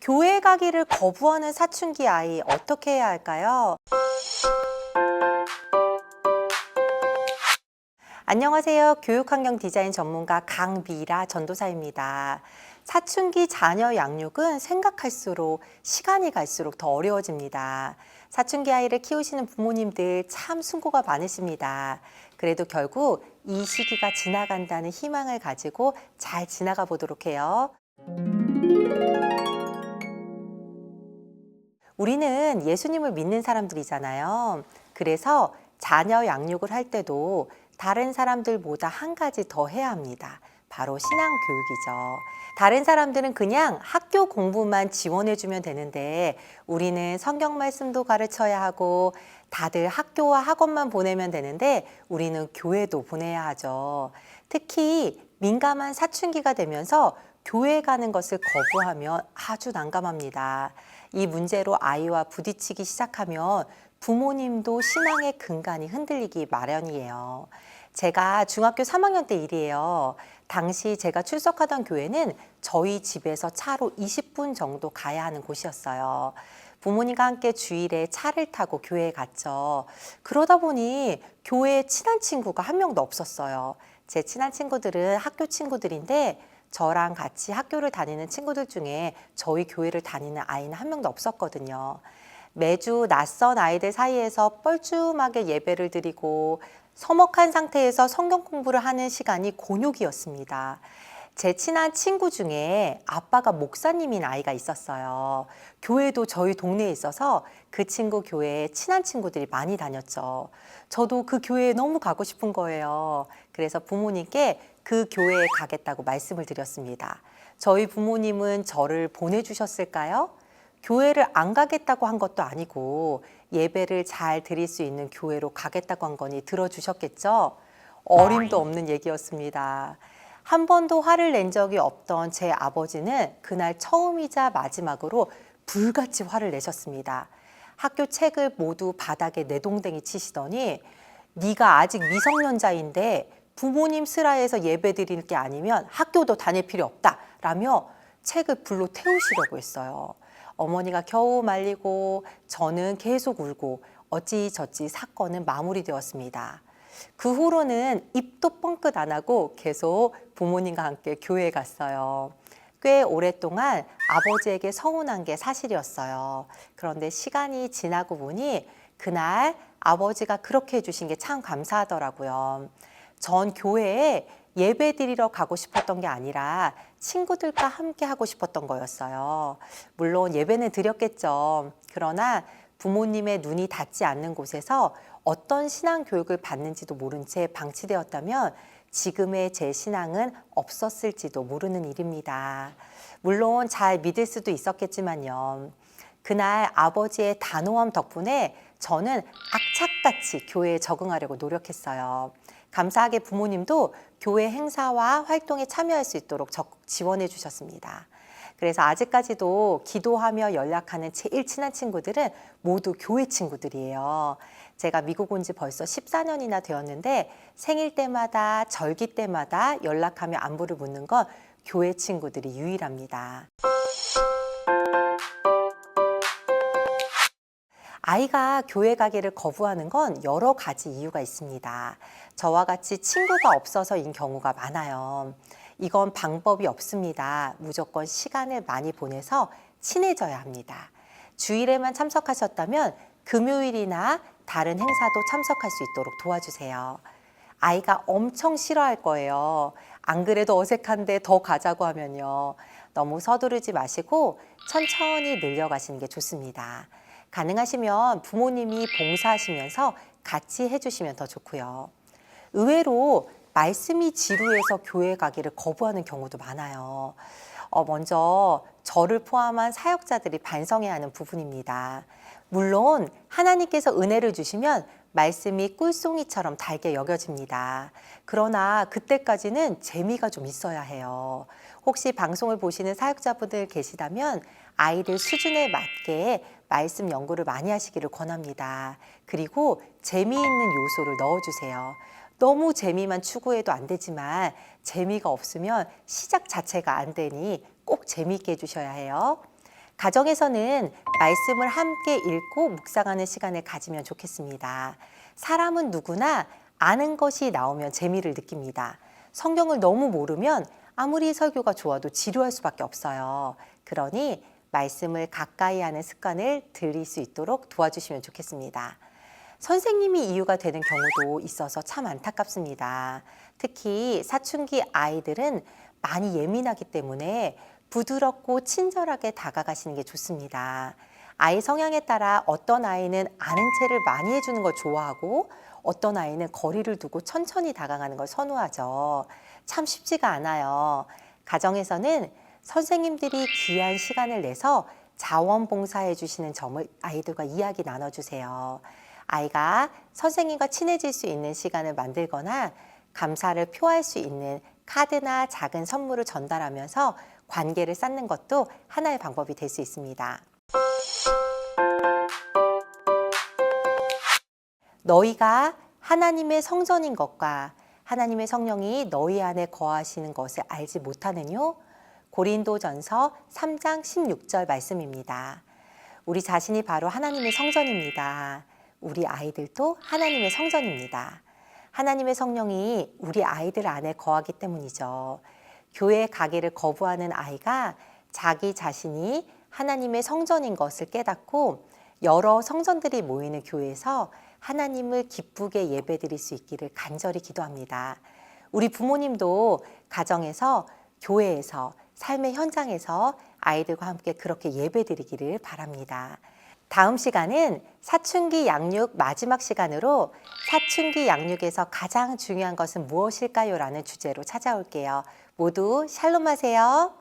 교회 가기를 거부하는 사춘기 아이 어떻게 해야 할까요? 안녕하세요. 교육환경 디자인 전문가 강미라 전도사입니다. 사춘기 자녀 양육은 생각할수록 시간이 갈수록 더 어려워집니다. 사춘기 아이를 키우시는 부모님들 참 수고가 많으십니다. 그래도 결국 이 시기가 지나간다는 희망을 가지고 잘 지나가 보도록 해요. 우리는 예수님을 믿는 사람들이잖아요. 그래서 자녀 양육을 할 때도 다른 사람들보다 한 가지 더 해야 합니다. 바로 신앙교육이죠. 다른 사람들은 그냥 학교 공부만 지원해주면 되는데 우리는 성경 말씀도 가르쳐야 하고 다들 학교와 학원만 보내면 되는데 우리는 교회도 보내야 하죠. 특히 민감한 사춘기가 되면서 교회 가는 것을 거부하면 아주 난감합니다. 이 문제로 아이와 부딪히기 시작하면 부모님도 신앙의 근간이 흔들리기 마련이에요. 제가 중학교 3학년 때 일이에요. 당시 제가 출석하던 교회는 저희 집에서 차로 20분 정도 가야 하는 곳이었어요. 부모님과 함께 주일에 차를 타고 교회에 갔죠. 그러다 보니 교회에 친한 친구가 한 명도 없었어요. 제 친한 친구들은 학교 친구들인데 저랑 같이 학교를 다니는 친구들 중에 저희 교회를 다니는 아이는 한 명도 없었거든요. 매주 낯선 아이들 사이에서 뻘쭘하게 예배를 드리고 서먹한 상태에서 성경 공부를 하는 시간이 곤욕이었습니다. 제 친한 친구 중에 아빠가 목사님인 아이가 있었어요. 교회도 저희 동네에 있어서 그 친구 교회에 친한 친구들이 많이 다녔죠. 저도 그 교회에 너무 가고 싶은 거예요. 그래서 부모님께 그 교회에 가겠다고 말씀을 드렸습니다. 저희 부모님은 저를 보내주셨을까요? 교회를 안 가겠다고 한 것도 아니고 예배를 잘 드릴 수 있는 교회로 가겠다고 한 거니 들어주셨겠죠? 어림도 없는 얘기였습니다. 한 번도 화를 낸 적이 없던 제 아버지는 그날 처음이자 마지막으로 불같이 화를 내셨습니다. 학교 책을 모두 바닥에 내동댕이 치시더니 네가 아직 미성년자인데 부모님 슬하에서 예배 드릴 게 아니면 학교도 다닐 필요 없다 라며 책을 불로 태우시려고 했어요. 어머니가 겨우 말리고 저는 계속 울고 어찌저찌 사건은 마무리되었습니다. 그 후로는 입도 뻥끗 안 하고 계속 부모님과 함께 교회에 갔어요. 꽤 오랫동안 아버지에게 서운한 게 사실이었어요. 그런데 시간이 지나고 보니 그날 아버지가 그렇게 해주신 게 참 감사하더라고요. 전 교회에 예배 드리러 가고 싶었던 게 아니라 친구들과 함께 하고 싶었던 거였어요. 물론 예배는 드렸겠죠. 그러나 부모님의 눈이 닿지 않는 곳에서 어떤 신앙 교육을 받는지도 모른 채 방치되었다면 지금의 제 신앙은 없었을지도 모르는 일입니다. 물론 잘 믿을 수도 있었겠지만요. 그날 아버지의 단호함 덕분에 저는 악착같이 교회에 적응하려고 노력했어요. 감사하게 부모님도 교회 행사와 활동에 참여할 수 있도록 적극 지원해 주셨습니다. 그래서 아직까지도 기도하며 연락하는 제일 친한 친구들은 모두 교회 친구들이에요. 제가 미국 온 지 벌써 14년이나 되었는데 생일 때마다 절기 때마다 연락하며 안부를 묻는 건 교회 친구들이 유일합니다. 아이가 교회 가기를 거부하는 건 여러 가지 이유가 있습니다. 저와 같이 친구가 없어서인 경우가 많아요. 이건 방법이 없습니다. 무조건 시간을 많이 보내서 친해져야 합니다. 주일에만 참석하셨다면 금요일이나 다른 행사도 참석할 수 있도록 도와주세요. 아이가 엄청 싫어할 거예요. 안 그래도 어색한데 더 가자고 하면요. 너무 서두르지 마시고 천천히 늘려가시는 게 좋습니다. 가능하시면 부모님이 봉사하시면서 같이 해주시면 더 좋고요. 의외로 말씀이 지루해서 교회 가기를 거부하는 경우도 많아요. 먼저 저를 포함한 사역자들이 반성해야 하는 부분입니다. 물론 하나님께서 은혜를 주시면 말씀이 꿀송이처럼 달게 여겨집니다. 그러나 그때까지는 재미가 좀 있어야 해요. 혹시 방송을 보시는 사역자분들 계시다면 아이들 수준에 맞게 말씀 연구를 많이 하시기를 권합니다. 그리고 재미있는 요소를 넣어주세요. 너무 재미만 추구해도 안 되지만 재미가 없으면 시작 자체가 안 되니 꼭 재미있게 해주셔야 해요. 가정에서는 말씀을 함께 읽고 묵상하는 시간을 가지면 좋겠습니다. 사람은 누구나 아는 것이 나오면 재미를 느낍니다. 성경을 너무 모르면 아무리 설교가 좋아도 지루할 수밖에 없어요. 그러니 말씀을 가까이 하는 습관을 들일 수 있도록 도와주시면 좋겠습니다. 선생님이 이유가 되는 경우도 있어서 참 안타깝습니다. 특히 사춘기 아이들은 많이 예민하기 때문에 부드럽고 친절하게 다가가시는 게 좋습니다. 아이 성향에 따라 어떤 아이는 아는 체를 많이 해주는 걸 좋아하고 어떤 아이는 거리를 두고 천천히 다가가는 걸 선호하죠. 참 쉽지가 않아요. 가정에서는 선생님들이 귀한 시간을 내서 자원봉사해 주시는 점을 아이들과 이야기 나눠주세요. 아이가 선생님과 친해질 수 있는 시간을 만들거나 감사를 표할 수 있는 카드나 작은 선물을 전달하면서 관계를 쌓는 것도 하나의 방법이 될 수 있습니다. 너희가 하나님의 성전인 것과 하나님의 성령이 너희 안에 거하시는 것을 알지 못하느뇨? 고린도전서 3장 16절 말씀입니다. 우리 자신이 바로 하나님의 성전입니다. 우리 아이들도 하나님의 성전입니다. 하나님의 성령이 우리 아이들 안에 거하기 때문이죠. 교회에 가기를 거부하는 아이가 자기 자신이 하나님의 성전인 것을 깨닫고 여러 성전들이 모이는 교회에서 하나님을 기쁘게 예배드릴 수 있기를 간절히 기도합니다. 우리 부모님도 가정에서, 교회에서, 삶의 현장에서 아이들과 함께 그렇게 예배드리기를 바랍니다. 다음 시간은 사춘기 양육 마지막 시간으로 사춘기 양육에서 가장 중요한 것은 무엇일까요? 라는 주제로 찾아올게요. 모두 샬롬 하세요.